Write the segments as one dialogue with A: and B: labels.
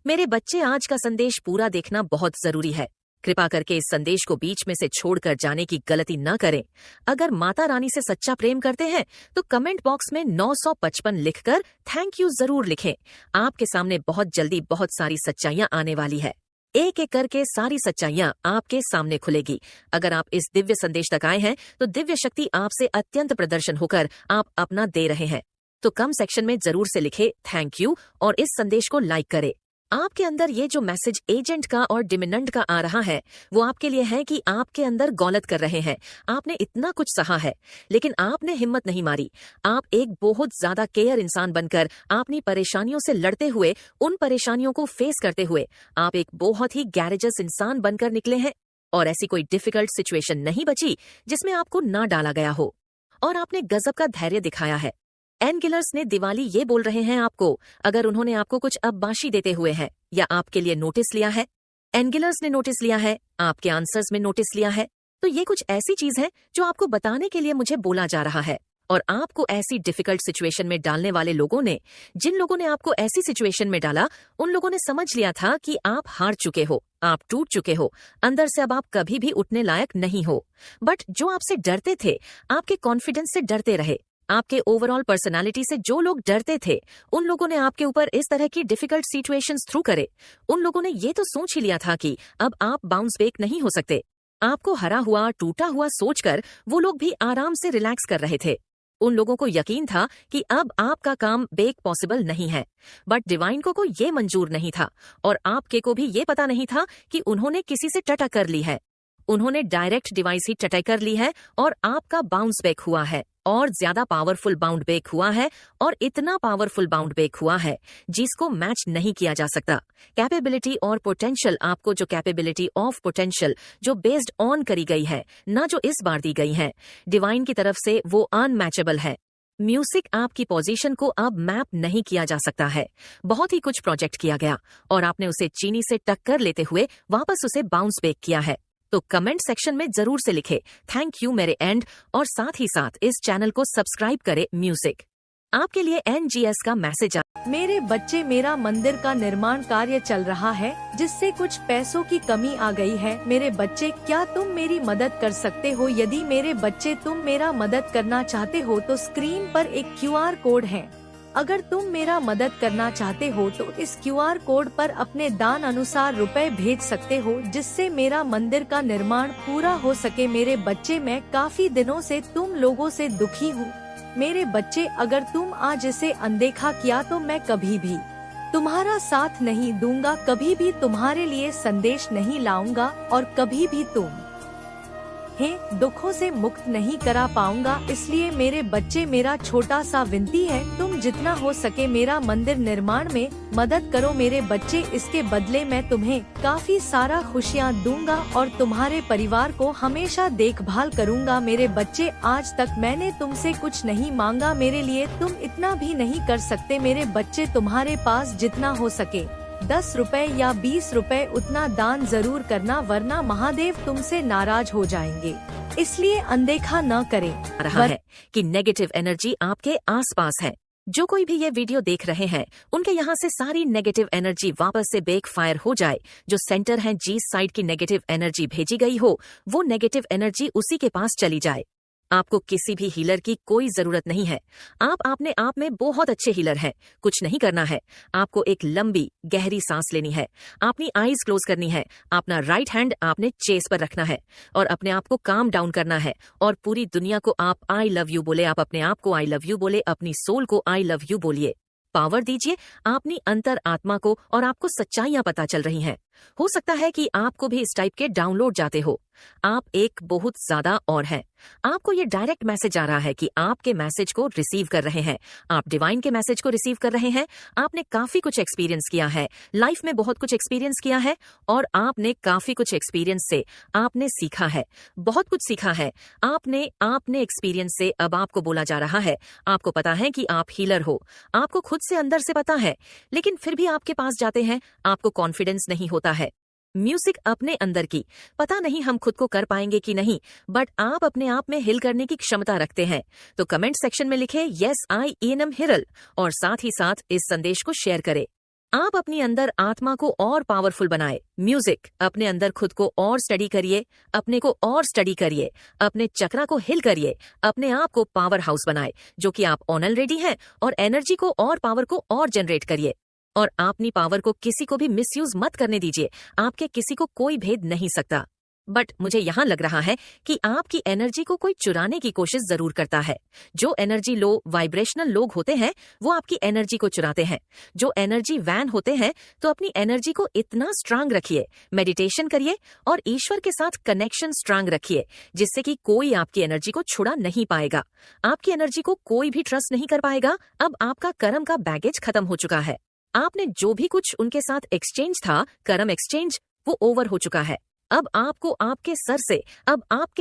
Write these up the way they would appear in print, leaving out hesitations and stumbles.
A: मेरे बच्चे, आज का संदेश पूरा देखना बहुत जरूरी है। कृपा करके इस संदेश को बीच में से छोड़कर जाने की गलती न करें। अगर माता रानी से सच्चा प्रेम करते हैं तो कमेंट बॉक्स में 955 लिखकर थैंक यू जरूर लिखें। आपके सामने बहुत जल्दी बहुत सारी सच्चाइयां आने वाली है। एक एक करके सारी सच्चाइयां आपके सामने खुलेगी। अगर आप इस दिव्य संदेश तक आए हैं तो दिव्य शक्ति आपसे अत्यंत प्रदर्शन होकर आप अपना दे रहे हैं। तो कम सेक्शन में जरूर से लिखे थैंक यू और इस संदेश को लाइक करें। आपके अंदर ये जो मैसेज एजेंट का और डिमिनेंट का आ रहा है वो आपके लिए है कि आपके अंदर गौलत कर रहे हैं। आपने इतना कुछ सहा है लेकिन आपने हिम्मत नहीं मारी। आप एक बहुत ज्यादा केयर इंसान बनकर अपनी परेशानियों से लड़ते हुए, उन परेशानियों को फेस करते हुए आप एक बहुत ही गैरेजस इंसान बनकर निकले हैं। और ऐसी कोई डिफिकल्ट सिचुएशन नहीं बची जिसमें आपको ना डाला गया हो। और आपने गजब का धैर्य दिखाया है। एनगिलर्स ने दिवाली ये बोल रहे हैं आपको, अगर उन्होंने आपको कुछ अब्बाशी देते हुए है या आपके लिए नोटिस लिया है, एनगिलर्स ने नोटिस लिया है, आपके आंसर्स में नोटिस लिया है, तो ये कुछ ऐसी चीज है जो आपको बताने के लिए मुझे बोला जा रहा है। और आपको ऐसी डिफिकल्ट सिचुएशन में डालने वाले लोगों ने, जिन लोगों ने आपको ऐसी सिचुएशन में डाला, उन लोगों ने समझ लिया था कि आप हार चुके हो, आप टूट चुके हो, अंदर से अब आप कभी भी उठने लायक नहीं हो। बट जो आपसे डरते थे, आपके कॉन्फिडेंस से डरते रहे, आपके ओवरऑल पर्सनालिटी से जो लोग डरते थे, उन लोगों ने आपके ऊपर इस तरह की डिफिकल्ट सिचुएशंस थ्रू करे। उन लोगों ने ये तो सोच ही लिया था कि अब आप बाउंस बैक नहीं हो सकते। आपको हरा हुआ, टूटा हुआ सोचकर वो लोग भी आराम से रिलैक्स कर रहे थे। उन लोगों को यकीन था कि अब आपका काम बेक पॉसिबल नहीं है। बट डिवाइन को ये मंजूर नहीं था और आपके को भी ये पता नहीं था कि उन्होंने किसी से टटा कर ली है। उन्होंने डायरेक्ट डिवाइस ही टटाई कर ली है और आपका बाउंस बैक हुआ है, और ज्यादा पावरफुल बाउंड बैक हुआ है, और इतना पावरफुल बाउंड बैक हुआ है जिसको मैच नहीं किया जा सकता। कैपेबिलिटी और पोटेंशियल, आपको जो कैपेबिलिटी ऑफ पोटेंशियल जो बेस्ड ऑन करी गई है, ना जो इस बार दी गई है डिवाइन की तरफ से, वो अनमैचेबल है। म्यूजिक, आपकी पोजीशन को अब मैप नहीं किया जा सकता है। बहुत ही कुछ प्रोजेक्ट किया गया और आपने उसे चीनी से टक्कर लेते हुए वापस उसे बाउंस बैक किया है। तो कमेंट सेक्शन में जरूर से लिखे थैंक यू मेरे एंड, और साथ ही साथ इस चैनल को सब्सक्राइब करें। म्यूजिक आपके लिए एनजीएस का मैसेज
B: मेरे बच्चे, मेरा मंदिर का निर्माण कार्य चल रहा है जिससे कुछ पैसों की कमी आ गई है। मेरे बच्चे, क्या तुम मेरी मदद कर सकते हो? यदि मेरे बच्चे तुम मेरा मदद करना चाहते हो तो स्क्रीन पर एक क्यूआर कोड है। अगर तुम मेरा मदद करना चाहते हो तो इस क्यूआर कोड पर अपने दान अनुसार रुपए भेज सकते हो जिससे मेरा मंदिर का निर्माण पूरा हो सके। मेरे बच्चे, मैं काफी दिनों से तुम लोगों से दुखी हूँ। मेरे बच्चे, अगर तुम आज इसे अनदेखा किया तो मैं कभी भी तुम्हारा साथ नहीं दूंगा, कभी भी तुम्हारे लिए संदेश नहीं लाऊंगा और कभी भी तुम दुखों से मुक्त नहीं करा पाऊंगा। इसलिए मेरे बच्चे, मेरा छोटा सा विनती है, तुम जितना हो सके मेरा मंदिर निर्माण में मदद करो। मेरे बच्चे, इसके बदले मैं तुम्हें काफी सारा खुशियाँ दूंगा और तुम्हारे परिवार को हमेशा देखभाल करूंगा। मेरे बच्चे, आज तक मैंने तुमसे कुछ नहीं मांगा, मेरे लिए तुम इतना भी नहीं कर सकते। मेरे बच्चे, तुम्हारे पास जितना हो सके 10 रुपए या 20 रुपए उतना दान जरूर करना, वरना महादेव तुमसे नाराज हो जाएंगे। इसलिए अनदेखा न करें।
A: रहा है कि नेगेटिव एनर्जी आपके आसपास है। जो कोई भी ये वीडियो देख रहे हैं उनके यहाँ से सारी नेगेटिव एनर्जी वापस से बैक फायर हो जाए। जो सेंटर है, जिस साइड की नेगेटिव एनर्जी भेजी गई हो, वो नेगेटिव एनर्जी उसी के पास चली जाए। आपको किसी भी हीलर की कोई जरूरत नहीं है। आप अपने आप में बहुत अच्छे हीलर हैं। कुछ नहीं करना है, आपको एक लंबी गहरी सांस लेनी है, अपनी आईज क्लोज करनी है, अपना राइट हैंड आपने चेस्ट पर रखना है और अपने आप को काम डाउन करना है और पूरी दुनिया को आप आई लव यू बोले, आप अपने आप को आई लव यू बोले, अपनी सोल को आई लव यू बोलिए। पावर दीजिए अपनी अंतर आत्मा को और आपको सच्चाइयां पता चल रही हैं। हो सकता है कि आपको भी इस टाइप के डाउनलोड जाते हो। आप एक बहुत ज्यादा और हैं। आपको ये डायरेक्ट मैसेज आ रहा है कि आपके मैसेज को रिसीव कर रहे हैं, आप डिवाइन के मैसेज को रिसीव कर रहे हैं। आपने काफी कुछ एक्सपीरियंस किया है, लाइफ में बहुत कुछ एक्सपीरियंस किया है और आपने काफी कुछ एक्सपीरियंस से आपने सीखा है, बहुत कुछ सीखा है। आपने एक्सपीरियंस से अब आपको बोला जा रहा है, आपको पता है कि आप हीलर हो, आपको खुद से अंदर से पता है, लेकिन फिर भी आपके पास जाते हैं, आपको कॉन्फिडेंस नहीं होता है। म्यूजिक अपने अंदर की, पता नहीं हम खुद को कर पाएंगे कि नहीं, बट आप अपने आप में हिल करने की क्षमता रखते हैं। तो कमेंट सेक्शन में लिखे यस आई एनएम हिरल और साथ ही साथ इस संदेश को शेयर करें। आप अपनी अंदर आत्मा को और पावरफुल बनाए। म्यूजिक, अपने अंदर खुद को और स्टडी करिए, अपने को और स्टडी करिए, अपने चक्रा को हिल करिए, अपने आप को पावर हाउस बनाए जो कि आप ऑलरेडी हैं, और एनर्जी को और पावर को और जनरेट करिए। और अपनी पावर को किसी को भी मिसयूज मत करने दीजिए। आपके किसी को कोई भेद नहीं सकता। बट मुझे यहाँ लग रहा है कि आपकी एनर्जी को कोई चुराने की कोशिश जरूर करता है। जो एनर्जी लो वाइब्रेशनल लोग होते हैं वो आपकी एनर्जी को चुराते हैं। जो एनर्जी वैन होते हैं तो अपनी एनर्जी को इतना स्ट्रांग रखिए, मेडिटेशन करिए और ईश्वर के साथ कनेक्शन स्ट्रांग रखिए, जिससे कि कोई आपकी एनर्जी को छुड़ा नहीं पाएगा। आपकी एनर्जी को कोई भी ट्रस्ट नहीं कर पाएगा। अब आपका कर्म का बैगेज खत्म हो चुका है। आपने जो भी कुछ उनके साथ एक्सचेंज था, कर्म एक्सचेंज, वो ओवर हो चुका है। अब आपके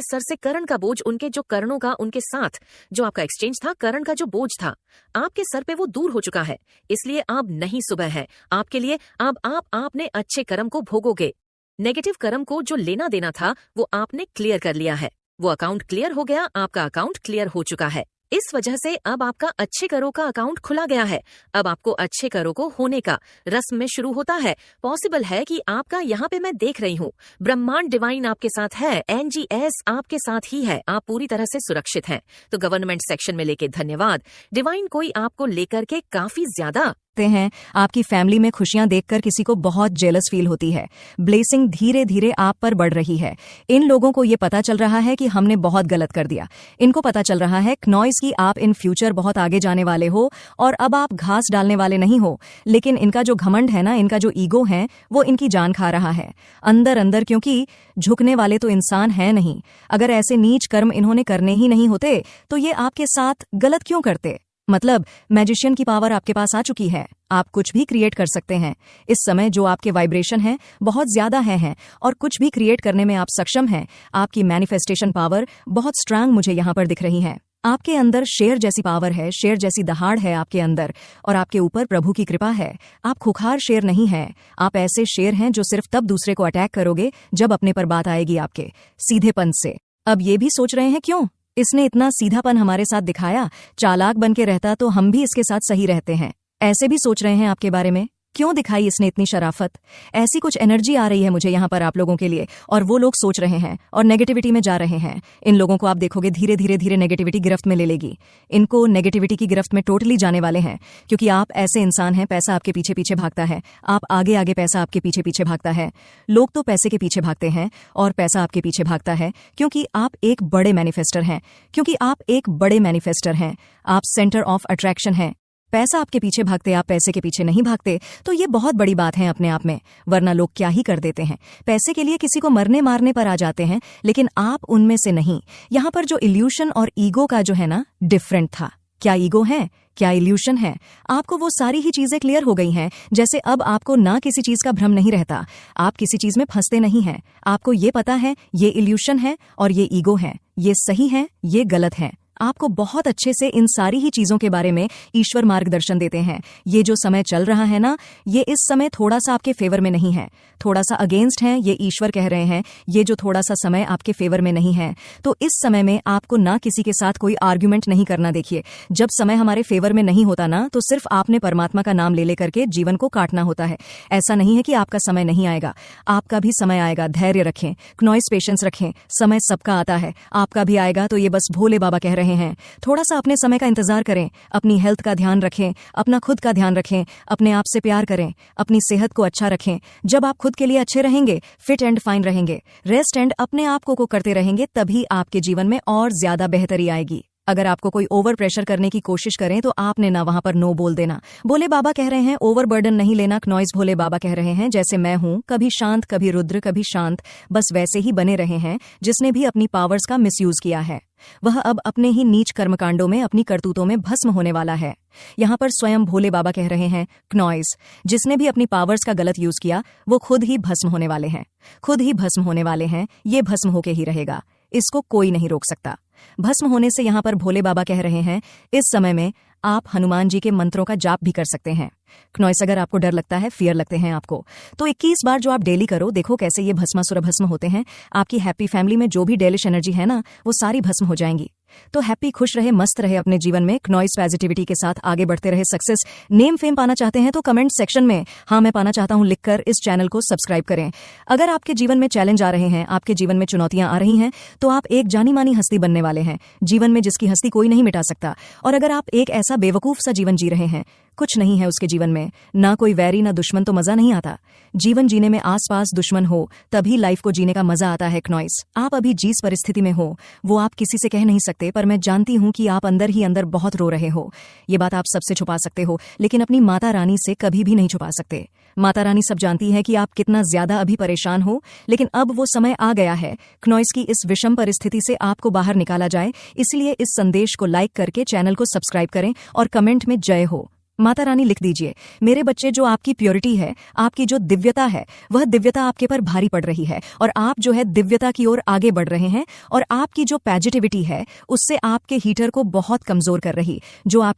A: सर से करण का बोझ, उनके जो करणों का, उनके साथ जो आपका एक्सचेंज था, करण का जो बोझ था, आपके सर पे वो दूर हो चुका है। इसलिए अब नहीं सुबह है आपके लिए। अब आपने अच्छे कर्म को भोगोगे। नेगेटिव कर्म को जो लेना देना था वो आपने क्लियर कर लिया है। वो अकाउंट क्लियर हो गया, आपका अकाउंट क्लियर हो चुका है। इस वजह से अब आपका अच्छे करों का अकाउंट खुला गया है। अब आपको अच्छे करों को होने का रस्म में शुरू होता है। पॉसिबल है कि आपका यहाँ पे मैं देख रही हूँ, ब्रह्मांड डिवाइन आपके साथ है, NGS आपके साथ ही है, आप पूरी तरह से सुरक्षित हैं। तो गवर्नमेंट सेक्शन में लेके धन्यवाद। डिवाइन कोई आपको लेकर के काफी ज्यादा
C: हैं। आपकी फैमिली में खुशियां देखकर किसी को बहुत जेलस फील होती है। ब्लेसिंग धीरे धीरे आप पर बढ़ रही है। इन लोगों को ये पता चल रहा है कि हमने बहुत गलत कर दिया। इनको पता चल रहा है क्नॉइस की आप इन फ्यूचर बहुत आगे जाने वाले हो और अब आप घास डालने वाले नहीं हो। लेकिन इनका जो घमंड है ना, इनका जो ईगो है, वो इनकी जान खा रहा है अंदर अंदर, क्योंकि झुकने वाले तो इंसान है नहीं। अगर ऐसे नीच कर्म इन्होंने करने ही नहीं होते तो ये आपके साथ गलत क्यों करते। मतलब मैजिशियन की पावर आपके पास आ चुकी है। आप कुछ भी क्रिएट कर सकते हैं। इस समय जो आपके वाइब्रेशन है बहुत ज्यादा हैं और कुछ भी क्रिएट करने में आप सक्षम हैं। आपकी मैनिफेस्टेशन पावर बहुत स्ट्रांग मुझे यहाँ पर दिख रही है। आपके अंदर शेर जैसी पावर है, शेर जैसी दहाड़ है आपके अंदर, और आपके ऊपर प्रभु की कृपा है। आप खुखार शेर नहीं हैं। आप ऐसे शेर हैं जो सिर्फ तब दूसरे को अटैक करोगे जब अपने पर बात आएगी आपके सीधेपन से। अब ये भी सोच रहे हैं क्यों इसने इतना सीधापन हमारे साथ दिखाया, चालाक बन के रहता तो हम भी इसके साथ सही रहते हैं। ऐसे भी सोच रहे हैं आपके बारे में, क्यों दिखाई इसने इतनी शराफत। ऐसी कुछ एनर्जी आ रही है मुझे यहाँ पर आप लोगों के लिए, और वो लोग सोच रहे हैं और नेगेटिविटी में जा रहे हैं। इन लोगों को आप देखोगे धीरे धीरे धीरे नेगेटिविटी गिरफ्त में ले लेगी। इनको नेगेटिविटी की गिरफ्त में टोटली जाने वाले हैं, क्योंकि आप ऐसे इंसान हैं, पैसा आपके पीछे पीछे भागता है। आप आगे आगे, पैसा आपके पीछे पीछे भागता है। लोग तो पैसे के पीछे भागते हैं और पैसा आपके पीछे भागता है, क्योंकि आप एक बड़े मैनिफेस्टर हैं। आप सेंटर ऑफ अट्रैक्शन हैं। पैसा आपके पीछे भागते, आप पैसे के पीछे नहीं भागते, तो ये बहुत बड़ी बात है अपने आप में। वरना लोग क्या ही कर देते हैं, पैसे के लिए किसी को मरने मारने पर आ जाते हैं, लेकिन आप उनमें से नहीं। यहाँ पर जो इल्यूशन और ईगो का जो है ना, डिफरेंट था। क्या ईगो है, क्या इल्यूशन है, आपको वो सारी ही चीजें क्लियर हो गई हैं। जैसे अब आपको ना किसी चीज का भ्रम नहीं रहता, आप किसी चीज में फंसते नहीं हैं। आपको ये पता है ये इल्यूशन है और ये ईगो है, ये सही है, ये गलत है। आपको बहुत अच्छे से इन सारी ही चीजों के बारे में ईश्वर मार्गदर्शन देते हैं। ये जो समय चल रहा है ना, ये इस समय थोड़ा सा आपके फेवर में नहीं है, थोड़ा सा अगेंस्ट है, ये ईश्वर कह रहे हैं। ये जो थोड़ा सा समय आपके फेवर में नहीं है, तो इस समय में आपको ना किसी के साथ कोई आर्ग्यूमेंट नहीं करना। देखिए, जब समय हमारे फेवर में नहीं होता ना, तो सिर्फ आपने परमात्मा का नाम ले लेकर के जीवन को काटना होता है। ऐसा नहीं है कि आपका समय नहीं आएगा, आपका भी समय आएगा। धैर्य रखें, क्नॉइस पेशेंस रखें, समय सबका आता है, आपका भी आएगा। तो ये बस भोले बाबा कह रहे हैं, थोड़ा सा अपने समय का इंतजार करें, अपनी हेल्थ का ध्यान रखें, अपना खुद का ध्यान रखें, अपने आप से प्यार करें, अपनी सेहत को अच्छा रखें। जब आप खुद के लिए अच्छे रहेंगे, फिट एंड फाइन रहेंगे, रेस्ट एंड अपने आप को करते रहेंगे, तभी आपके जीवन में और ज्यादा बेहतरी आएगी। अगर आपको कोई ओवर प्रेशर करने की कोशिश करें तो आपने ना वहां पर नो बोल देना। भोले बाबा कह रहे हैं ओवर बर्डन नहीं लेना। क्नॉइस भोले बाबा कह रहे हैं, जैसे मैं हूं, कभी शांत कभी रुद्र कभी शांत, बस वैसे ही बने रहे हैं। जिसने भी अपनी पावर्स का मिसयूज किया है वह अब अपने ही नीच कर्मकांडों में, अपनी करतूतों में भस्म होने वाला है। यहाँ पर स्वयं भोले बाबा कह रहे हैं, क्नॉइस जिसने भी अपनी पावर्स का गलत यूज किया वो खुद ही भस्म होने वाले हैं, खुद ही भस्म होने वाले हैं। ये भस्म होके ही रहेगा, इसको कोई नहीं रोक सकता। भस्म होने से यहाँ पर भोले बाबा कह रहे हैं, इस समय में आप हनुमान जी के मंत्रों का जाप भी कर सकते हैं। क्नॉइस, अगर आपको डर लगता है, फियर लगते हैं आपको, तो 21 बार जो आप डेली करो, देखो कैसे ये भस्मासुर भस्म होते हैं। आपकी हैप्पी फैमिली में जो भी डेलिश एनर्जी है ना, वो सारी भस्म हो जाएंगी। तो हैप्पी, खुश रहे, मस्त रहे अपने जीवन में, नॉइस पॉजिटिविटी के साथ आगे बढ़ते रहे, सक्सेस, नेम, फेम पाना चाहते हैं तो कमेंट सेक्शन में हाँ मैं पाना चाहता हूं लिखकर इस चैनल को सब्सक्राइब करें। अगर आपके जीवन में चैलेंज आ रहे हैं, आपके जीवन में चुनौतियां आ रही हैं, तो आप एक जानी मानी हस्ती बनने वाले हैं, जीवन में जिसकी हस्ती कोई नहीं मिटा सकता। और अगर आप एक ऐसा बेवकूफ सा जीवन जी रहे हैं, कुछ नहीं है उसके जीवन में, ना कोई वैरी ना दुश्मन, तो मजा नहीं आता। जीवन जीने में आसपास दुश्मन हो तभी लाइफ को जीने का मजा आता है। नॉइस, आप अभी जिस परिस्थिति में हो वो आप किसी से कह नहीं सकते, पर मैं जानती हूं कि आप अंदर ही अंदर बहुत रो रहे हो। ये बात आप सबसे छुपा सकते हो, लेकिन अपनी माता रानी से कभी भी नहीं छुपा सकते। माता रानी सब जानती है कि आप कितना ज्यादा अभी परेशान हो, लेकिन अब वो समय आ गया है नॉइस की इस विषम परिस्थिति से आपको बाहर निकाला जाए। इसलिए इस संदेश को लाइक करके चैनल को सब्सक्राइब करें और कमेंट में जय हो माता रानी लिख दीजिए। मेरे बच्चे, जो आपकी प्योरिटी है, आपकी जो दिव्यता है, वह दिव्यता आपके पर भारी पड़ रही है और आप जो है दिव्यता की ओर आगे बढ़ रहे हैं, और आपकी जो पॉजिटिविटी है उससे आपके हीटर को बहुत कमजोर कर रही, जो आप